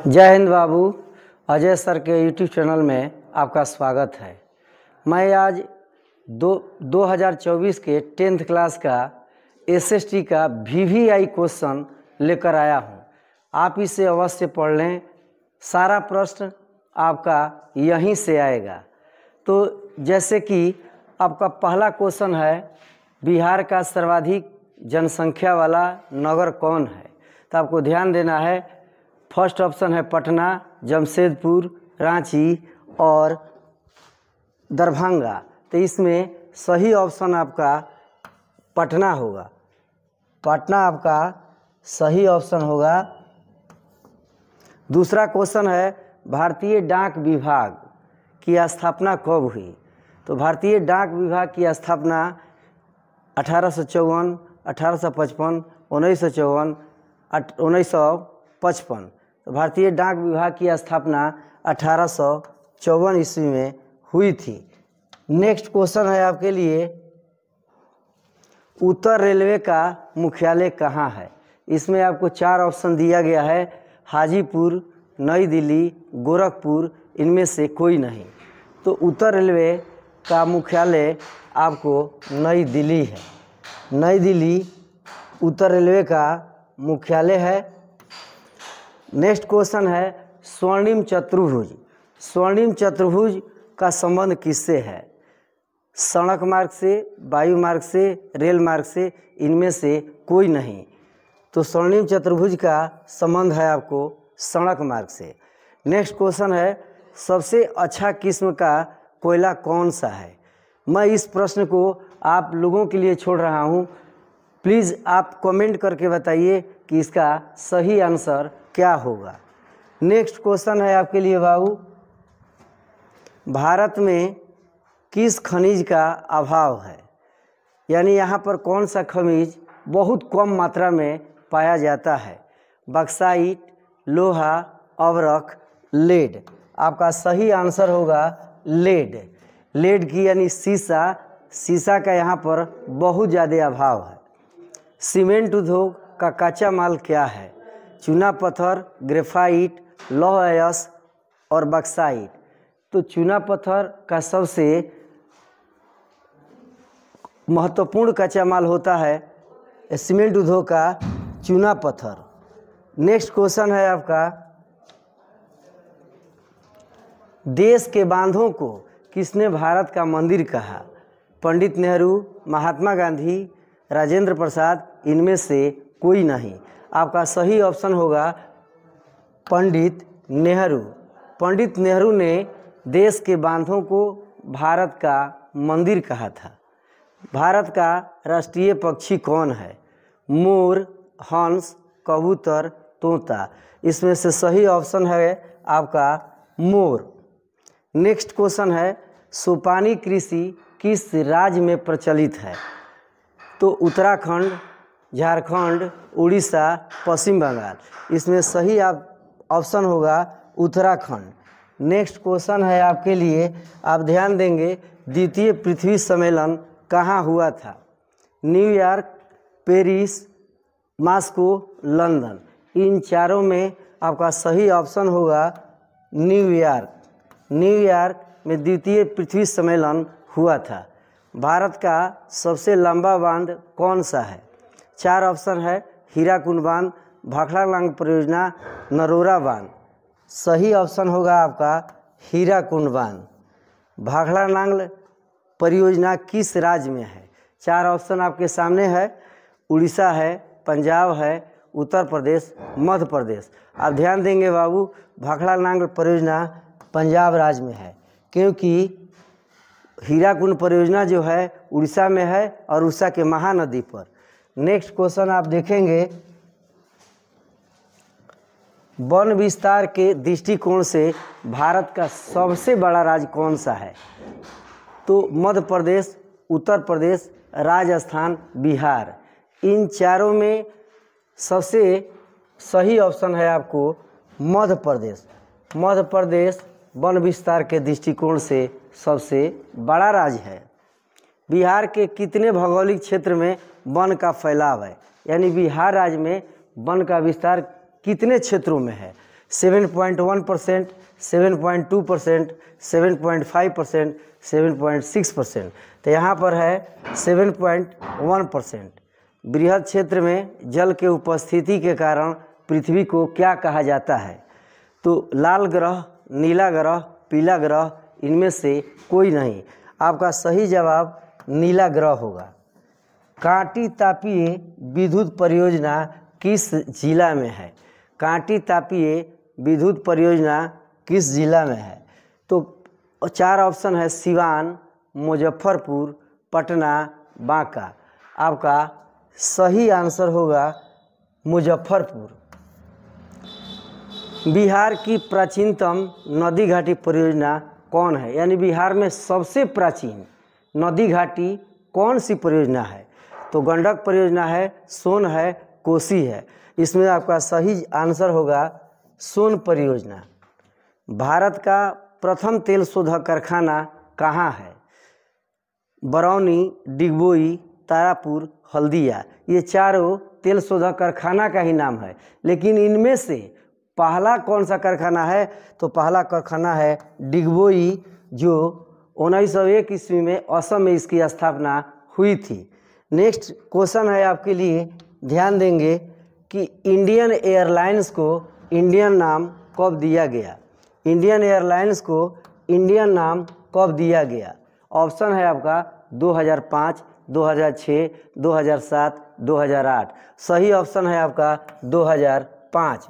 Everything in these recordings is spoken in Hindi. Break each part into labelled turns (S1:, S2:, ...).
S1: जय हिंद बाबू। अजय सर के यूट्यूब चैनल में आपका स्वागत है। मैं आज 2024 के 10th क्लास का एसएसटी का वीवीआई क्वेश्चन लेकर आया हूं। आप इसे अवश्य पढ़ लें, सारा प्रश्न आपका यहीं से आएगा। तो जैसे कि आपका पहला क्वेश्चन है, बिहार का सर्वाधिक जनसंख्या वाला नगर कौन है? तो आपको ध्यान देना है। फर्स्ट ऑप्शन है पटना, जमशेदपुर, रांची और दरभंगा। तो इसमें सही ऑप्शन आपका पटना होगा। पटना आपका सही ऑप्शन होगा। दूसरा क्वेश्चन है, भारतीय डाक विभाग की स्थापना कब हुई? तो भारतीय डाक विभाग की स्थापना 1854, 1855, 1954, 1955। तो भारतीय डाक विभाग की स्थापना 1854 ईस्वी में हुई थी। नेक्स्ट क्वेश्चन है आपके लिए, उत्तर रेलवे का मुख्यालय कहाँ है? इसमें आपको 4 ऑप्शन दिया गया है, हाजीपुर, नई दिल्ली, गोरखपुर, इनमें से कोई नहीं। तो उत्तर रेलवे का मुख्यालय आपको नई दिल्ली है। नई दिल्ली उत्तर रेलवे का मुख्यालय है। नेक्स्ट क्वेश्चन है, स्वर्णिम चतुर्भुज। स्वर्णिम चतुर्भुज का संबंध किससे है? सड़क मार्ग से, वायु मार्ग से, रेल मार्ग से, इनमें से कोई नहीं। तो स्वर्णिम चतुर्भुज का संबंध है आपको सड़क मार्ग से। नेक्स्ट क्वेश्चन है, सबसे अच्छा किस्म का कोयला कौन सा है? मैं इस प्रश्न को आप लोगों के लिए छोड़ रहा हूँ। प्लीज़ आप कमेंट करके बताइए कि इसका सही आंसर क्या होगा। नेक्स्ट क्वेश्चन है आपके लिए बाबू, भारत में किस खनिज का अभाव है? यानी यहाँ पर कौन सा खनिज बहुत कम मात्रा में पाया जाता है? बक्साइट, लोहा, अवरक, लेड। आपका सही आंसर होगा लेड। लेड की यानी सीसा का यहाँ पर बहुत ज़्यादा अभाव है। सीमेंट उद्योग का कच्चा माल क्या है? चूना पत्थर, ग्रेफाइट, लौह अयस्क और बक्साइट। तो चूना पत्थर का सबसे महत्वपूर्ण कच्चा माल होता है सीमेंट उद्योग का चूना पत्थर। नेक्स्ट क्वेश्चन है आपका, देश के बांधों को किसने भारत का मंदिर कहा? पंडित नेहरू, महात्मा गांधी, राजेंद्र प्रसाद, इनमें से कोई नहीं। आपका सही ऑप्शन होगा पंडित नेहरू। पंडित नेहरू ने देश के बांधों को भारत का मंदिर कहा था। भारत का राष्ट्रीय पक्षी कौन है? मोर, हंस, कबूतर, तोता। इसमें से सही ऑप्शन है आपका मोर। नेक्स्ट क्वेश्चन है, सोपानी कृषि किस राज्य में प्रचलित है? तो उत्तराखंड, झारखंड, उड़ीसा, पश्चिम बंगाल। इसमें सही ऑप्शन होगा उत्तराखंड। नेक्स्ट क्वेश्चन है आपके लिए, आप ध्यान देंगे, द्वितीय पृथ्वी सम्मेलन कहाँ हुआ था? New York, Paris, Moscow, London. इन चारों में आपका सही ऑप्शन होगा न्यूयॉर्क। न्यूयॉर्क में द्वितीय पृथ्वी सम्मेलन हुआ था। भारत का सबसे लंबा बांध कौन सा है? 4 ऑप्शन है, हीराकुंड बांध, भाखड़ालांग परियोजना, नरोरा बांध। सही ऑप्शन होगा आपका हीराकुंड बांध। भाखड़ालांग परियोजना किस राज्य में है? 4 ऑप्शन आपके सामने है, उड़ीसा है, पंजाब है, उत्तर प्रदेश, मध्य प्रदेश। आप ध्यान देंगे बाबू, भाखड़ालांग परियोजना पंजाब राज्य में है, क्योंकि हीराकुंड परियोजना जो है उड़ीसा में है और उड़ीसा के महानदी पर। नेक्स्ट क्वेश्चन आप देखेंगे, वन विस्तार के दृष्टिकोण से भारत का सबसे बड़ा राज्य कौन सा है? तो मध्य प्रदेश, उत्तर प्रदेश, राजस्थान, बिहार। इन चारों में सबसे सही ऑप्शन है आपको मध्य प्रदेश। मध्य प्रदेश वन विस्तार के दृष्टिकोण से सबसे बड़ा राज्य है। बिहार के कितने भौगोलिक क्षेत्र में वन का फैलाव है? यानी बिहार राज्य में वन का विस्तार कितने क्षेत्रों में है? 7.1%, 7.2%, 7.5%, 7.6%। तो यहाँ पर है 7.1%। बृहद क्षेत्र में जल के उपस्थिति के कारण पृथ्वी को क्या कहा जाता है? तो लाल ग्रह, नीला ग्रह, पीला ग्रह, इनमें से कोई नहीं। आपका सही जवाब नीला ग्रह होगा। कांटी तापीय विद्युत परियोजना किस जिला में है? कांटी तापीय विद्युत परियोजना किस जिला में है? तो 4 ऑप्शन है, सिवान, मुजफ्फरपुर, पटना, बांका। आपका सही आंसर होगा मुजफ्फरपुर। बिहार की प्राचीनतम नदी घाटी परियोजना कौन है? यानी बिहार में सबसे प्राचीन नदी घाटी कौन सी परियोजना है? तो गंडक परियोजना है, सोन है, कोसी है। इसमें आपका सही आंसर होगा सोन परियोजना। भारत का प्रथम तेल शोधक कारखाना कहाँ है? बरौनी, डिगबोई, तारापुर, हल्दिया। ये चारों तेल शोधक कारखाना का ही नाम है, लेकिन इनमें से पहला कौन सा कारखाना है? तो पहला कारखाना है डिगबोई, जो 1901 ईस्वी में असम में इसकी स्थापना हुई थी। नेक्स्ट क्वेश्चन है आपके लिए, ध्यान देंगे कि इंडियन एयरलाइंस को इंडियन नाम कब दिया गया? इंडियन एयरलाइंस को इंडियन नाम कब दिया गया? ऑप्शन है आपका 2005, 2006, 2007, 2008। सही ऑप्शन है आपका 2005।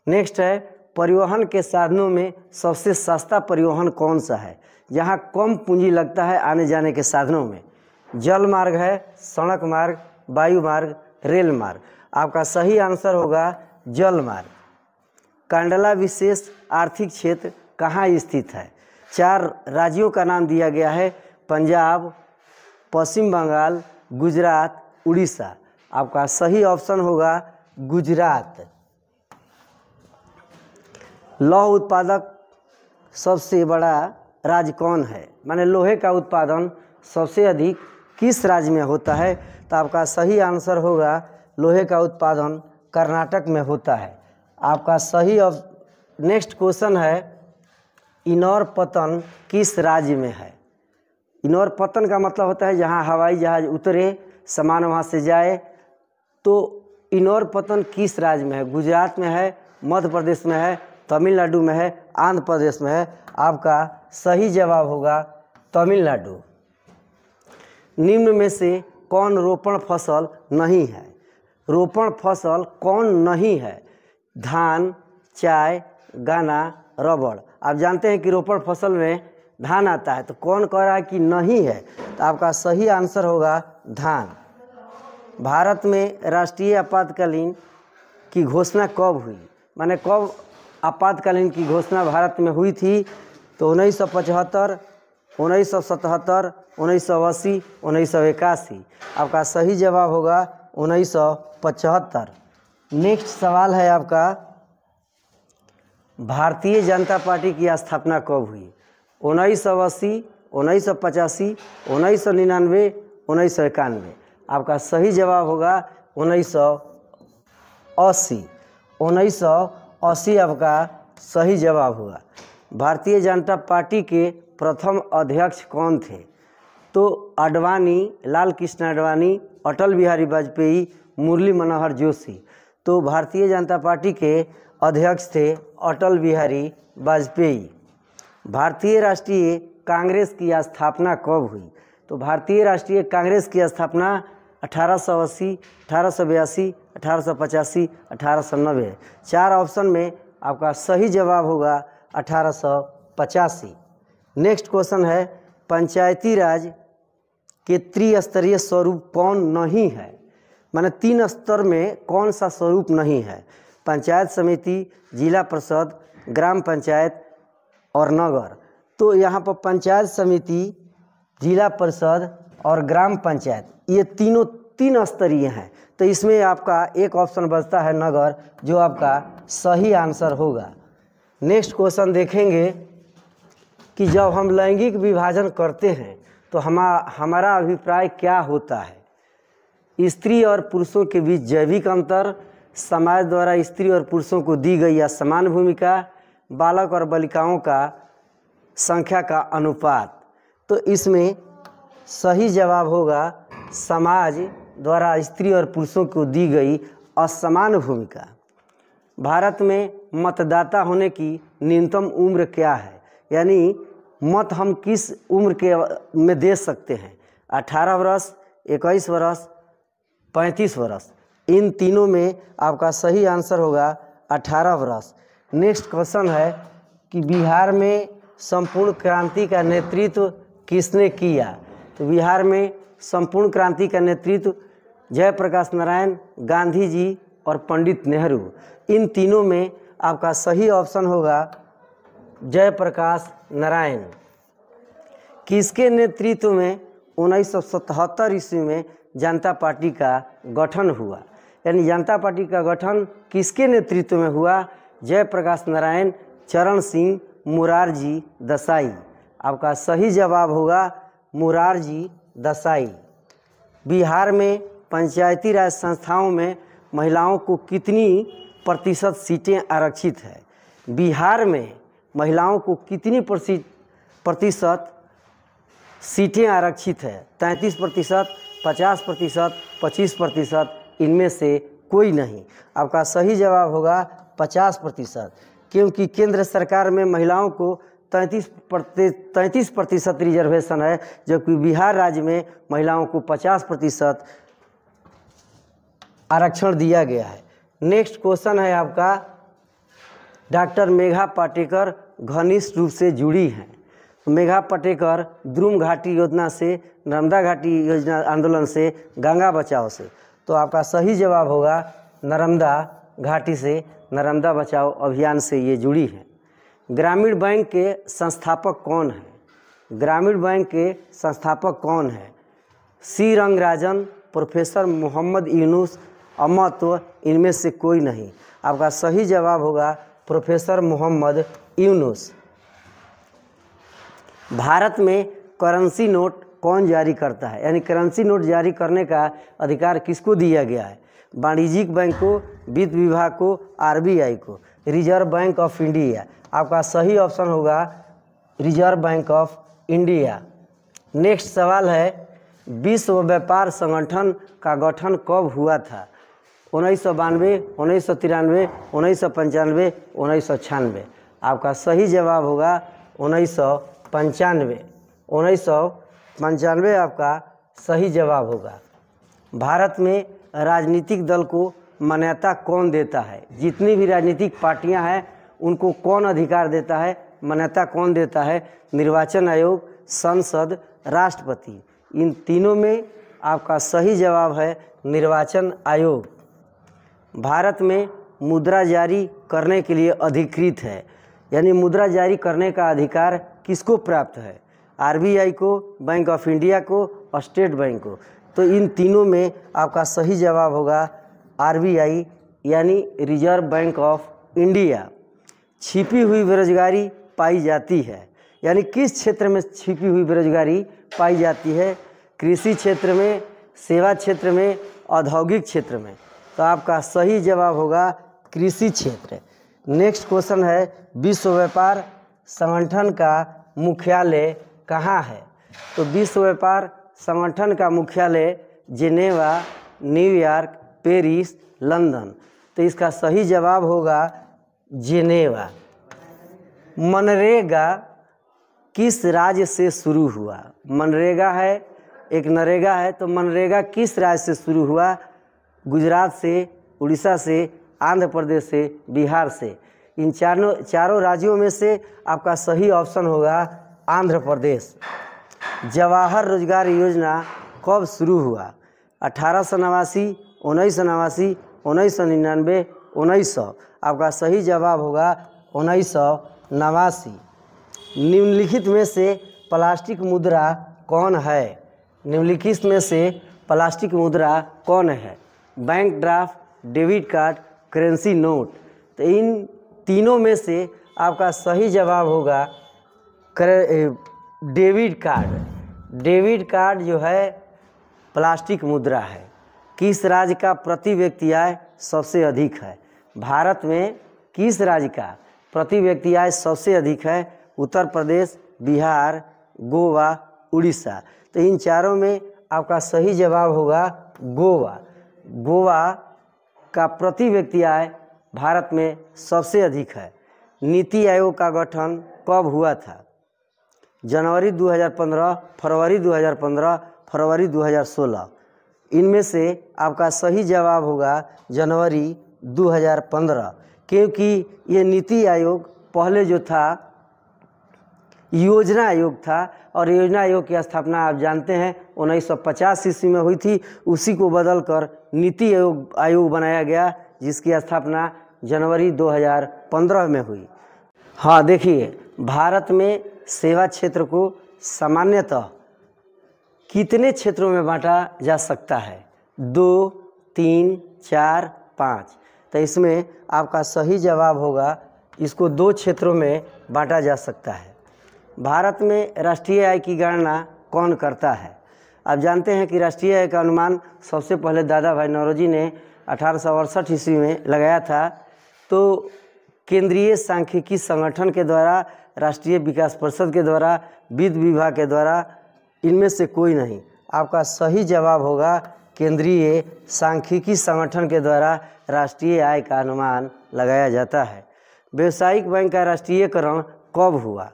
S1: नेक्स्ट है, परिवहन के साधनों में सबसे सस्ता परिवहन कौन सा है? जहाँ कम पूंजी लगता है आने जाने के साधनों में। जल मार्ग है, सड़क मार्ग, वायु मार्ग, रेल मार्ग। आपका सही आंसर होगा जल मार्ग। कांडला विशेष आर्थिक क्षेत्र कहाँ स्थित है? 4 राज्यों का नाम दिया गया है, पंजाब, पश्चिम बंगाल, गुजरात, उड़ीसा। आपका सही ऑप्शन होगा गुजरात। लौह उत्पादक सबसे बड़ा राज्य कौन है? माने लोहे का उत्पादन सबसे अधिक किस राज्य में होता है? तो आपका सही आंसर होगा लोहे का उत्पादन कर्नाटक में होता है। आपका सही नेक्स्ट क्वेश्चन है, इनौर पतन किस राज्य में है? इनौर पतन का मतलब होता है जहां हवाई जहाज उतरे, सामान वहां से जाए। तो इनौर पतन किस राज्य में है? गुजरात में है, मध्य प्रदेश में है, तमिलनाडु में है, आंध्र प्रदेश में है। आपका सही जवाब होगा तमिलनाडु। निम्न में से कौन रोपण फसल नहीं है? रोपण फसल कौन नहीं है? धान, चाय, गन्ना, रबड़। आप जानते हैं कि रोपण फसल में धान आता है, तो कौन कह रहा है कि नहीं है? तो आपका सही आंसर होगा धान। भारत में राष्ट्रीय आपातकालीन की घोषणा कब हुई? माने कब आपातकालीन की घोषणा भारत में हुई थी? तो 1975, 1977, 1980, 1981। आपका सही जवाब होगा 1975। नेक्स्ट सवाल है आपका, भारतीय जनता पार्टी की स्थापना कब हुई? 1980, 1985, 1999, 1991। आपका सही जवाब होगा 1980। 1980 आपका सही जवाब होगा। भारतीय जनता पार्टी के प्रथम अध्यक्ष कौन थे? तो आडवाणी, लाल कृष्ण आडवाणी, अटल बिहारी वाजपेयी, मुरली मनोहर जोशी। तो भारतीय जनता पार्टी के अध्यक्ष थे अटल बिहारी वाजपेयी। भारतीय राष्ट्रीय कांग्रेस की स्थापना कब हुई? तो भारतीय राष्ट्रीय कांग्रेस की स्थापना 1880, 1882, 1885, 1890। 4 ऑप्शन में आपका सही जवाब होगा 1885। नेक्स्ट क्वेश्चन है, पंचायती राज के त्रिस्तरीय स्वरूप कौन नहीं है? माने 3 स्तर में कौन सा स्वरूप नहीं है? पंचायत समिति, जिला परिषद, ग्राम पंचायत और नगर। तो यहाँ पर पंचायत समिति, जिला परिषद और ग्राम पंचायत, ये तीनों 3 स्तरीय हैं। तो इसमें आपका एक ऑप्शन बचता है नगर, जो आपका सही आंसर होगा। नेक्स्ट क्वेश्चन देखेंगे कि जब हम लैंगिक विभाजन करते हैं तो हमारा अभिप्राय क्या होता है? स्त्री और पुरुषों के बीच जैविक अंतर, समाज द्वारा स्त्री और पुरुषों को दी गई असमान भूमिका, बालक और बालिकाओं का संख्या का अनुपात। तो इसमें सही जवाब होगा समाज द्वारा स्त्री और पुरुषों को दी गई असमान भूमिका। भारत में मतदाता होने की न्यूनतम उम्र क्या है, यानी मत हम किस उम्र के में दे सकते हैं? 18 वर्ष, 21 वर्ष, 35 वर्ष। इन तीनों में आपका सही आंसर होगा 18 वर्ष। नेक्स्ट क्वेश्चन है कि बिहार में संपूर्ण क्रांति का नेतृत्व किसने किया? तो बिहार में संपूर्ण क्रांति का नेतृत्व जयप्रकाश नारायण, गांधी जी और पंडित नेहरू। इन तीनों में आपका सही ऑप्शन होगा जयप्रकाश नारायण। किसके नेतृत्व में 1977 ईस्वी में जनता पार्टी का गठन हुआ? यानी जनता पार्टी का गठन किसके नेतृत्व में हुआ? जयप्रकाश नारायण, चरण सिंह, मुरारजी देसाई। आपका सही जवाब होगा मुरारजी देसाई। बिहार में पंचायती राज संस्थाओं में महिलाओं को कितनी प्रतिशत सीटें आरक्षित है? बिहार में महिलाओं को कितनी प्रतिशत सीटें आरक्षित है? 33%, 50%, 25%, इनमें से कोई नहीं। आपका सही जवाब होगा 50%, क्योंकि केंद्र सरकार में महिलाओं को 33% रिजर्वेशन है, जबकि बिहार राज्य में महिलाओं को 50% आरक्षण दिया गया है। नेक्स्ट क्वेश्चन है आपका, डॉक्टर मेघा पाटेकर घनिष्ठ रूप से जुड़ी हैं। मेघा पाटेकर द्रुम घाटी योजना से, नर्मदा घाटी योजना आंदोलन से, गंगा बचाओ से। तो आपका सही जवाब होगा नर्मदा घाटी से, नर्मदा बचाओ अभियान से ये जुड़ी है। ग्रामीण बैंक के संस्थापक कौन है? ग्रामीण बैंक के संस्थापक कौन है? सी रंगराजन, प्रोफेसर मोहम्मद यूनुस, अमत्व, इनमें से कोई नहीं। आपका सही जवाब होगा प्रोफेसर मोहम्मद यूनुस। भारत में करेंसी नोट कौन जारी करता है? यानी करेंसी नोट जारी करने का अधिकार किसको दिया गया है? वाणिज्यिक बैंक को, वित्त विभाग को, आरबीआई को, रिजर्व बैंक ऑफ इंडिया। आपका सही ऑप्शन होगा reserve bank of India. Next सवाल है, विश्व व्यापार संगठन का गठन कब हुआ था? 1992, 1993, 1995, 1996। आपका सही जवाब होगा 1995। 1995 आपका सही जवाब होगा। भारत में राजनीतिक दल को मान्यता कौन देता है? जितनी भी राजनीतिक पार्टियां हैं उनको कौन अधिकार देता है, मान्यता कौन देता है? निर्वाचन आयोग, संसद, राष्ट्रपति। इन तीनों में आपका सही जवाब है निर्वाचन आयोग। भारत में मुद्रा जारी करने के लिए अधिकृत है, यानी मुद्रा जारी करने का अधिकार किसको प्राप्त है? आरबीआई को, बैंक ऑफ इंडिया को और स्टेट बैंक को। तो इन तीनों में आपका सही जवाब होगा आरबीआई, यानी रिजर्व बैंक ऑफ इंडिया। छिपी हुई बेरोजगारी पाई जाती है, यानी किस क्षेत्र में छिपी हुई बेरोजगारी पाई जाती है? कृषि क्षेत्र में, सेवा क्षेत्र में, औद्योगिक क्षेत्र में। तो आपका सही जवाब होगा कृषि क्षेत्र। नेक्स्ट क्वेश्चन है, विश्व व्यापार संगठन का मुख्यालय कहाँ है? तो विश्व व्यापार संगठन का मुख्यालय जिनेवा, न्यूयॉर्क, पेरिस, लंदन। तो इसका सही जवाब होगा जिनेवा। मनरेगा किस राज्य से शुरू हुआ? मनरेगा है, एक नरेगा है, तो मनरेगा किस राज्य से शुरू हुआ? गुजरात से, उड़ीसा से, आंध्र प्रदेश से, बिहार से। इन चारों राज्यों में से आपका सही ऑप्शन होगा आंध्र प्रदेश। जवाहर रोजगार योजना कब शुरू हुआ? 1889, 1989, 1999, 1900। आपका सही जवाब होगा 1989। निम्नलिखित में से प्लास्टिक मुद्रा कौन है? निम्नलिखित में से प्लास्टिक मुद्रा कौन है? Bank draft, debit card, currency note. तो इन तीनों में से आपका सही जवाब होगा डेबिट कार्ड। डेबिट कार्ड जो है प्लास्टिक मुद्रा है। किस राज्य का प्रति व्यक्ति आय सबसे अधिक है? भारत में किस राज्य का प्रति व्यक्ति आय सबसे अधिक है? उत्तर प्रदेश, बिहार, गोवा, उड़ीसा। तो इन चारों में आपका सही जवाब होगा गोवा। गोवा का प्रति व्यक्ति आय भारत में सबसे अधिक है। नीति आयोग का गठन कब हुआ था? जनवरी 2015, फरवरी 2015, फरवरी 2016। इनमें से आपका सही जवाब होगा जनवरी 2015, क्योंकि ये नीति आयोग पहले जो था योजना आयोग था, और योजना आयोग की स्थापना आप जानते हैं 1950 ईस्वी में हुई थी। उसी को बदलकर नीति आयोग बनाया गया, जिसकी स्थापना जनवरी 2015 में हुई। हाँ देखिए, भारत में सेवा क्षेत्र को सामान्यतः कितने क्षेत्रों में बांटा जा सकता है? 2, 3, 4, 5। तो इसमें आपका सही जवाब होगा, इसको 2 क्षेत्रों में बांटा जा सकता है। भारत में राष्ट्रीय आय की गणना कौन करता है? आप जानते हैं कि राष्ट्रीय आय का अनुमान सबसे पहले दादा भाई नौरोजी ने 1868 ईस्वी में लगाया था। तो केंद्रीय सांख्यिकी संगठन के द्वारा, राष्ट्रीय विकास परिषद के द्वारा, वित्त विभाग के द्वारा, इनमें से कोई नहीं। आपका सही जवाब होगा केंद्रीय सांख्यिकी संगठन के द्वारा राष्ट्रीय आय का अनुमान लगाया जाता है। व्यावसायिक बैंक का राष्ट्रीयकरण कब हुआ?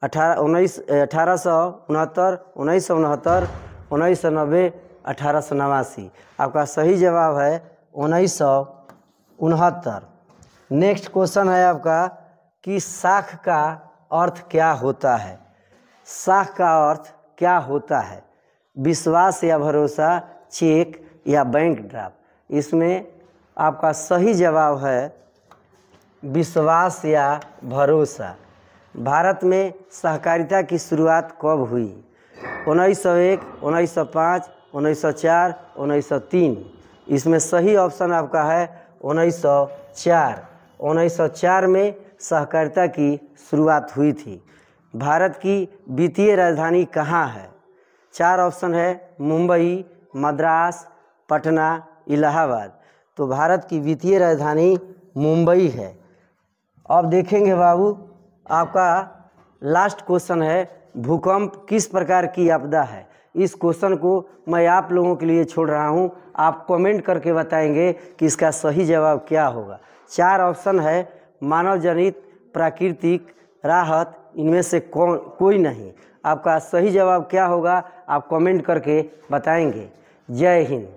S1: 1869, 1969, 1990, 1889। आपका सही जवाब है 1969। नेक्स्ट क्वेश्चन है आपका कि साख का अर्थ क्या होता है? साख का अर्थ क्या होता है? विश्वास या भरोसा, चेक या बैंक ड्राफ्ट। इसमें आपका सही जवाब है विश्वास या भरोसा। भारत में सहकारिता की शुरुआत कब हुई? 1901, 1905, 1904, 1903। इसमें सही ऑप्शन आपका है 1904। 1904 में सहकारिता की शुरुआत हुई थी। भारत की वित्तीय राजधानी कहाँ है? 4 ऑप्शन है, मुंबई, मद्रास, पटना, इलाहाबाद। तो भारत की वित्तीय राजधानी मुंबई है। अब देखेंगे बाबू, आपका लास्ट क्वेश्चन है, भूकंप किस प्रकार की आपदा है? इस क्वेश्चन को मैं आप लोगों के लिए छोड़ रहा हूं, आप कमेंट करके बताएंगे कि इसका सही जवाब क्या होगा। 4 ऑप्शन है, मानव जनित, प्राकृतिक, राहत, इनमें से कोई नहीं। आपका सही जवाब क्या होगा आप कमेंट करके बताएंगे। जय हिंद।